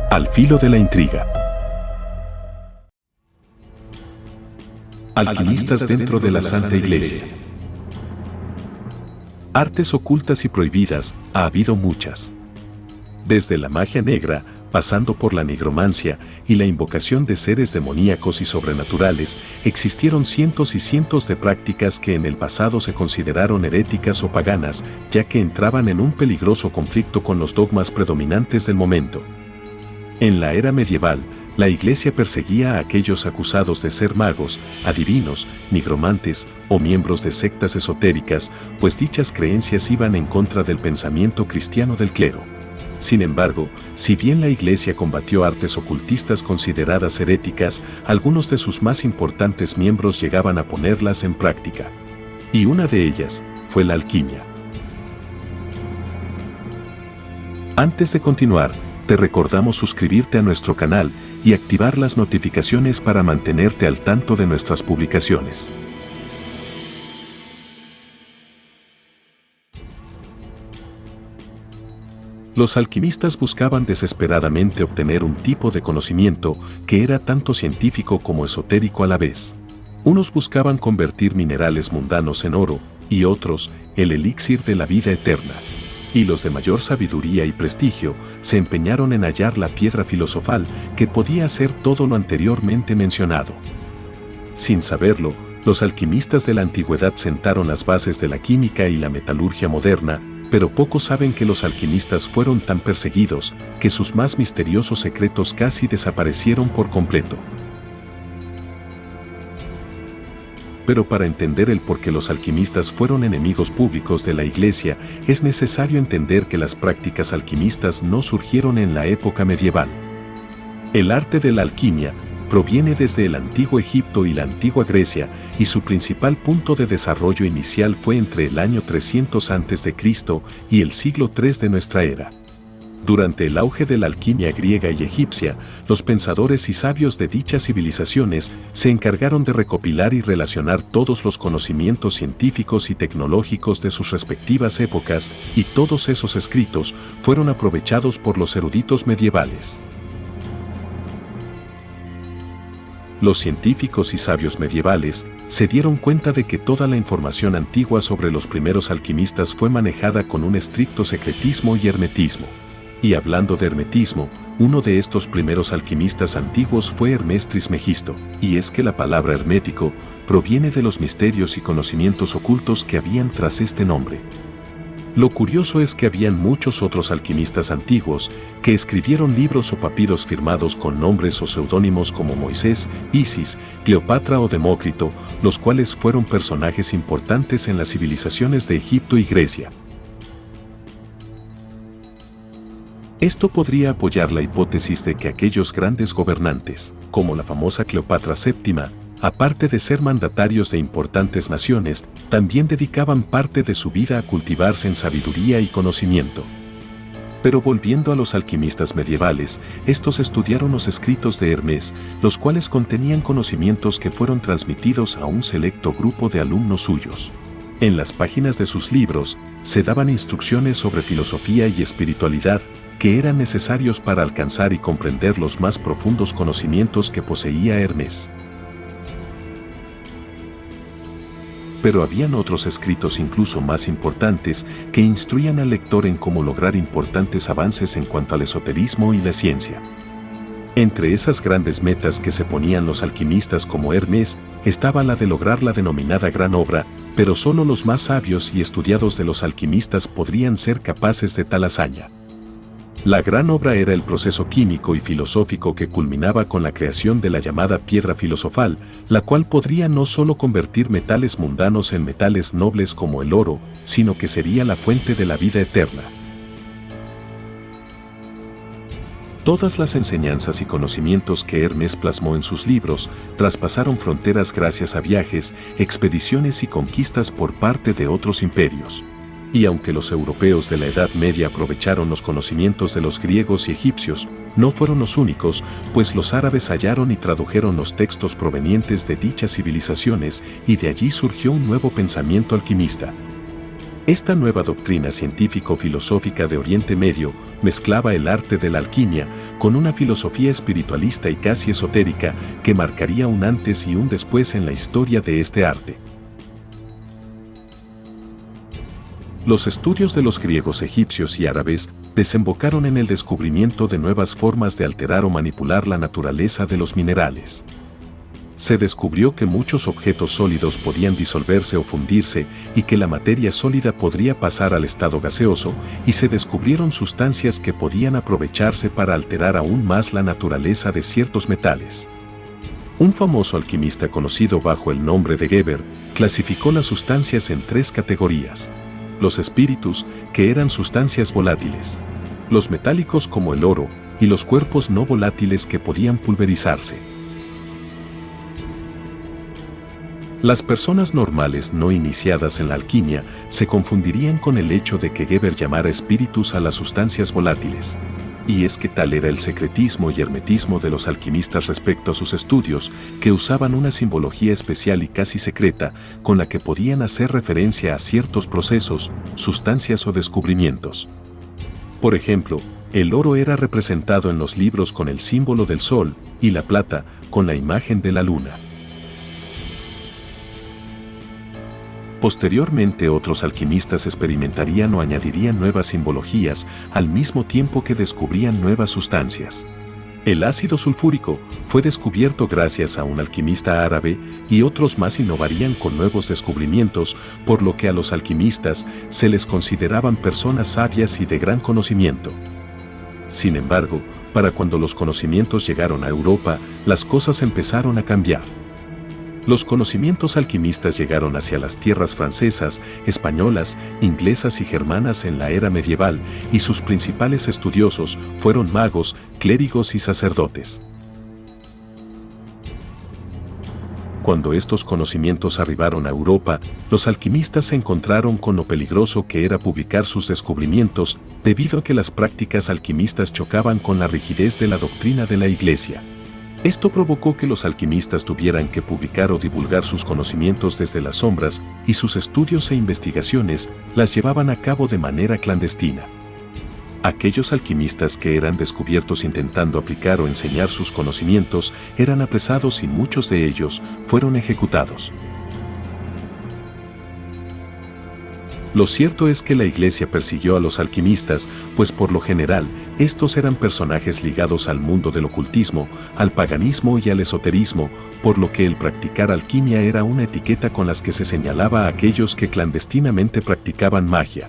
Al filo de la intriga. Alquimistas dentro de la Santa Iglesia. Artes ocultas y prohibidas, ha habido muchas. Desde la magia negra, pasando por la nigromancia y la invocación de seres demoníacos y sobrenaturales, existieron cientos y cientos de prácticas que en el pasado se consideraron heréticas o paganas, ya que entraban en un peligroso conflicto con los dogmas predominantes del momento. En la era medieval, la Iglesia perseguía a aquellos acusados de ser magos, adivinos, nigromantes o miembros de sectas esotéricas, pues dichas creencias iban en contra del pensamiento cristiano del clero. Sin embargo, si bien la Iglesia combatió artes ocultistas consideradas heréticas, algunos de sus más importantes miembros llegaban a ponerlas en práctica. Y una de ellas fue la alquimia. Antes de continuar, te recordamos suscribirte a nuestro canal y activar las notificaciones para mantenerte al tanto de nuestras publicaciones. Los alquimistas buscaban desesperadamente obtener un tipo de conocimiento que era tanto científico como esotérico a la vez. Unos buscaban convertir minerales mundanos en oro, y otros, el elixir de la vida eterna. Y los de mayor sabiduría y prestigio se empeñaron en hallar la piedra filosofal que podía hacer todo lo anteriormente mencionado. Sin saberlo, los alquimistas de la antigüedad sentaron las bases de la química y la metalurgia moderna, pero pocos saben que los alquimistas fueron tan perseguidos que sus más misteriosos secretos casi desaparecieron por completo. Pero para entender el por qué los alquimistas fueron enemigos públicos de la Iglesia, es necesario entender que las prácticas alquimistas no surgieron en la época medieval. El arte de la alquimia proviene desde el antiguo Egipto y la antigua Grecia, y su principal punto de desarrollo inicial fue entre el año 300 a.C. y el siglo III de nuestra era. Durante el auge de la alquimia griega y egipcia, los pensadores y sabios de dichas civilizaciones se encargaron de recopilar y relacionar todos los conocimientos científicos y tecnológicos de sus respectivas épocas, y todos esos escritos fueron aprovechados por los eruditos medievales. Los científicos y sabios medievales se dieron cuenta de que toda la información antigua sobre los primeros alquimistas fue manejada con un estricto secretismo y hermetismo. Y hablando de hermetismo, uno de estos primeros alquimistas antiguos fue Hermes Trismegisto, y es que la palabra hermético proviene de los misterios y conocimientos ocultos que habían tras este nombre. Lo curioso es que habían muchos otros alquimistas antiguos que escribieron libros o papiros firmados con nombres o seudónimos como Moisés, Isis, Cleopatra o Demócrito, los cuales fueron personajes importantes en las civilizaciones de Egipto y Grecia. Esto podría apoyar la hipótesis de que aquellos grandes gobernantes, como la famosa Cleopatra VII, aparte de ser mandatarios de importantes naciones, también dedicaban parte de su vida a cultivarse en sabiduría y conocimiento. Pero volviendo a los alquimistas medievales, estos estudiaron los escritos de Hermes, los cuales contenían conocimientos que fueron transmitidos a un selecto grupo de alumnos suyos. En las páginas de sus libros, se daban instrucciones sobre filosofía y espiritualidad que eran necesarios para alcanzar y comprender los más profundos conocimientos que poseía Hermes. Pero habían otros escritos incluso más importantes que instruían al lector en cómo lograr importantes avances en cuanto al esoterismo y la ciencia. Entre esas grandes metas que se ponían los alquimistas como Hermes, estaba la de lograr la denominada gran obra, pero solo los más sabios y estudiados de los alquimistas podrían ser capaces de tal hazaña. La gran obra era el proceso químico y filosófico que culminaba con la creación de la llamada piedra filosofal, la cual podría no solo convertir metales mundanos en metales nobles como el oro, sino que sería la fuente de la vida eterna. Todas las enseñanzas y conocimientos que Hermes plasmó en sus libros traspasaron fronteras gracias a viajes, expediciones y conquistas por parte de otros imperios. Y aunque los europeos de la Edad Media aprovecharon los conocimientos de los griegos y egipcios, no fueron los únicos, pues los árabes hallaron y tradujeron los textos provenientes de dichas civilizaciones y de allí surgió un nuevo pensamiento alquimista. Esta nueva doctrina científico-filosófica de Oriente Medio mezclaba el arte de la alquimia con una filosofía espiritualista y casi esotérica que marcaría un antes y un después en la historia de este arte. Los estudios de los griegos, egipcios y árabes desembocaron en el descubrimiento de nuevas formas de alterar o manipular la naturaleza de los minerales. Se descubrió que muchos objetos sólidos podían disolverse o fundirse y que la materia sólida podría pasar al estado gaseoso, y se descubrieron sustancias que podían aprovecharse para alterar aún más la naturaleza de ciertos metales. Un famoso alquimista conocido bajo el nombre de Geber clasificó las sustancias en 3 categorías: los espíritus, que eran sustancias volátiles; los metálicos como el oro; y los cuerpos no volátiles que podían pulverizarse. Las personas normales no iniciadas en la alquimia se confundirían con el hecho de que Geber llamara espíritus a las sustancias volátiles. Y es que tal era el secretismo y hermetismo de los alquimistas respecto a sus estudios, que usaban una simbología especial y casi secreta con la que podían hacer referencia a ciertos procesos, sustancias o descubrimientos. Por ejemplo, el oro era representado en los libros con el símbolo del sol y la plata con la imagen de la luna. Posteriormente, otros alquimistas experimentarían o añadirían nuevas simbologías al mismo tiempo que descubrían nuevas sustancias. El ácido sulfúrico fue descubierto gracias a un alquimista árabe, y otros más innovarían con nuevos descubrimientos, por lo que a los alquimistas se les consideraban personas sabias y de gran conocimiento. Sin embargo, para cuando los conocimientos llegaron a Europa, las cosas empezaron a cambiar. Los conocimientos alquimistas llegaron hacia las tierras francesas, españolas, inglesas y germanas en la era medieval, y sus principales estudiosos fueron magos, clérigos y sacerdotes. Cuando estos conocimientos arribaron a Europa, los alquimistas se encontraron con lo peligroso que era publicar sus descubrimientos, debido a que las prácticas alquimistas chocaban con la rigidez de la doctrina de la Iglesia. Esto provocó que los alquimistas tuvieran que publicar o divulgar sus conocimientos desde las sombras, y sus estudios e investigaciones las llevaban a cabo de manera clandestina. Aquellos alquimistas que eran descubiertos intentando aplicar o enseñar sus conocimientos eran apresados, y muchos de ellos fueron ejecutados. Lo cierto es que la Iglesia persiguió a los alquimistas, pues por lo general, estos eran personajes ligados al mundo del ocultismo, al paganismo y al esoterismo, por lo que el practicar alquimia era una etiqueta con las que se señalaba a aquellos que clandestinamente practicaban magia.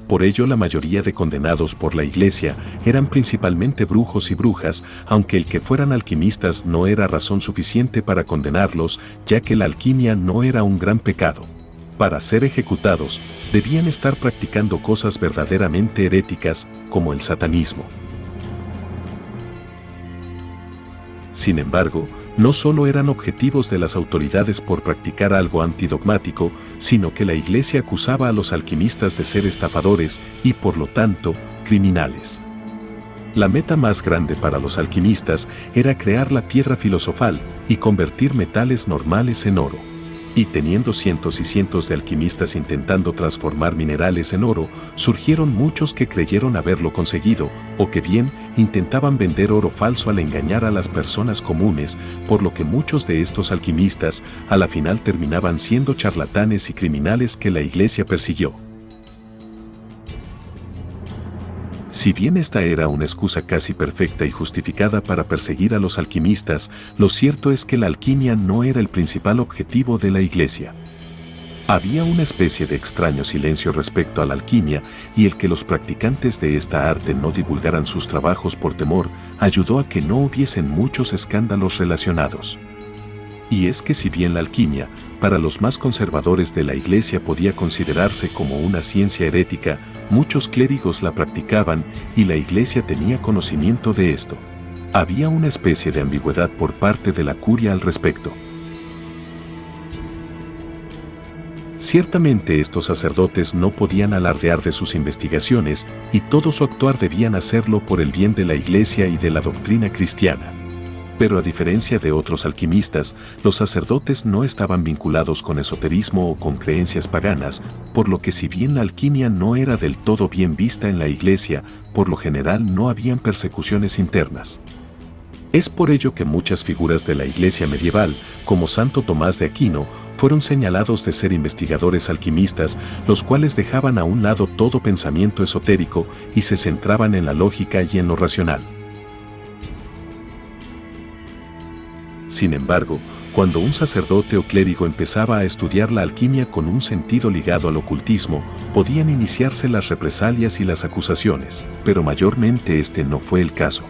Por ello, la mayoría de condenados por la Iglesia eran principalmente brujos y brujas, aunque el que fueran alquimistas no era razón suficiente para condenarlos, ya que la alquimia no era un gran pecado. Para ser ejecutados, debían estar practicando cosas verdaderamente heréticas, como el satanismo. Sin embargo, no solo eran objetivos de las autoridades por practicar algo antidogmático, sino que la Iglesia acusaba a los alquimistas de ser estafadores y, por lo tanto, criminales. La meta más grande para los alquimistas era crear la piedra filosofal y convertir metales normales en oro. Y teniendo cientos y cientos de alquimistas intentando transformar minerales en oro, surgieron muchos que creyeron haberlo conseguido, o que bien intentaban vender oro falso al engañar a las personas comunes, por lo que muchos de estos alquimistas a la final terminaban siendo charlatanes y criminales que la Iglesia persiguió. Si bien esta era una excusa casi perfecta y justificada para perseguir a los alquimistas, lo cierto es que la alquimia no era el principal objetivo de la Iglesia. Había una especie de extraño silencio respecto a la alquimia, y el que los practicantes de esta arte no divulgaran sus trabajos por temor ayudó a que no hubiesen muchos escándalos relacionados. Y es que si bien la alquimia, para los más conservadores de la Iglesia, podía considerarse como una ciencia herética, muchos clérigos la practicaban y la Iglesia tenía conocimiento de esto. Había una especie de ambigüedad por parte de la curia al respecto. Ciertamente estos sacerdotes no podían alardear de sus investigaciones, y todo su actuar debían hacerlo por el bien de la Iglesia y de la doctrina cristiana. Pero a diferencia de otros alquimistas, los sacerdotes no estaban vinculados con esoterismo o con creencias paganas, por lo que si bien la alquimia no era del todo bien vista en la iglesia, por lo general no habían persecuciones internas. Es por ello que muchas figuras de la iglesia medieval, como Santo Tomás de Aquino, fueron señalados de ser investigadores alquimistas, los cuales dejaban a un lado todo pensamiento esotérico y se centraban en la lógica y en lo racional. Sin embargo, cuando un sacerdote o clérigo empezaba a estudiar la alquimia con un sentido ligado al ocultismo, podían iniciarse las represalias y las acusaciones, pero mayormente este no fue el caso.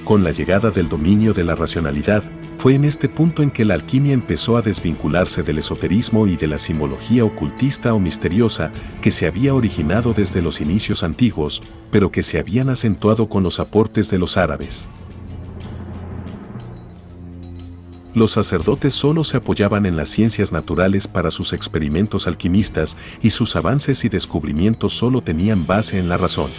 Con la llegada del dominio de la racionalidad, fue en este punto en que la alquimia empezó a desvincularse del esoterismo y de la simbología ocultista o misteriosa que se había originado desde los inicios antiguos, pero que se habían acentuado con los aportes de los árabes. Los sacerdotes solo se apoyaban en las ciencias naturales para sus experimentos alquimistas y sus avances y descubrimientos solo tenían base en la razón.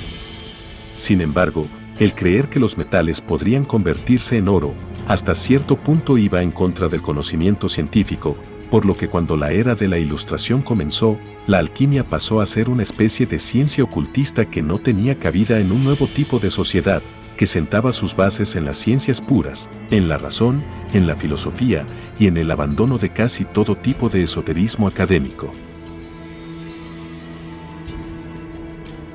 Sin embargo, el creer que los metales podrían convertirse en oro, hasta cierto punto iba en contra del conocimiento científico, por lo que cuando la era de la Ilustración comenzó, la alquimia pasó a ser una especie de ciencia ocultista que no tenía cabida en un nuevo tipo de sociedad, que sentaba sus bases en las ciencias puras, en la razón, en la filosofía y en el abandono de casi todo tipo de esoterismo académico.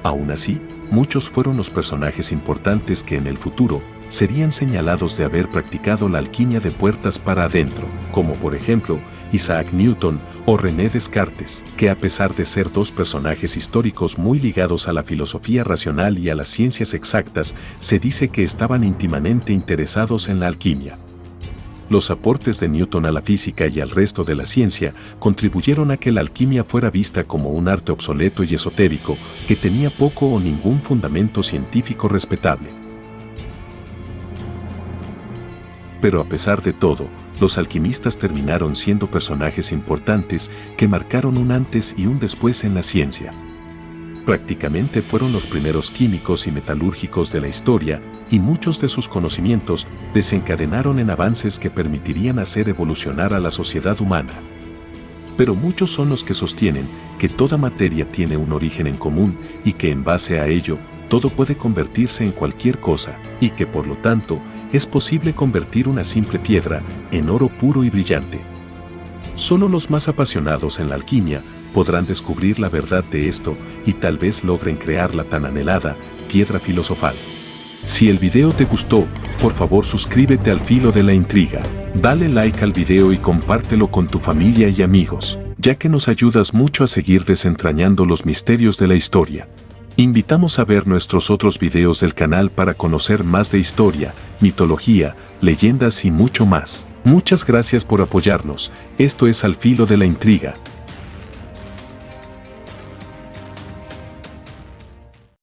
Aún así, muchos fueron los personajes importantes que en el futuro serían señalados de haber practicado la alquimia de puertas para adentro, como por ejemplo Isaac Newton o René Descartes, que a pesar de ser dos personajes históricos muy ligados a la filosofía racional y a las ciencias exactas, se dice que estaban íntimamente interesados en la alquimia. Los aportes de Newton a la física y al resto de la ciencia contribuyeron a que la alquimia fuera vista como un arte obsoleto y esotérico que tenía poco o ningún fundamento científico respetable. Pero a pesar de todo, los alquimistas terminaron siendo personajes importantes que marcaron un antes y un después en la ciencia. Prácticamente fueron los primeros químicos y metalúrgicos de la historia, y muchos de sus conocimientos desencadenaron en avances que permitirían hacer evolucionar a la sociedad humana. Pero muchos son los que sostienen que toda materia tiene un origen en común y que en base a ello, todo puede convertirse en cualquier cosa, y que por lo tanto, es posible convertir una simple piedra en oro puro y brillante. Solo los más apasionados en la alquimia podrán descubrir la verdad de esto y tal vez logren crear la tan anhelada piedra filosofal. Si el video te gustó, por favor suscríbete al Filo de la Intriga, dale like al video y compártelo con tu familia y amigos, ya que nos ayudas mucho a seguir desentrañando los misterios de la historia. Invitamos a ver nuestros otros videos del canal para conocer más de historia, mitología, leyendas y mucho más. Muchas gracias por apoyarnos. Esto es Al Filo de la Intriga,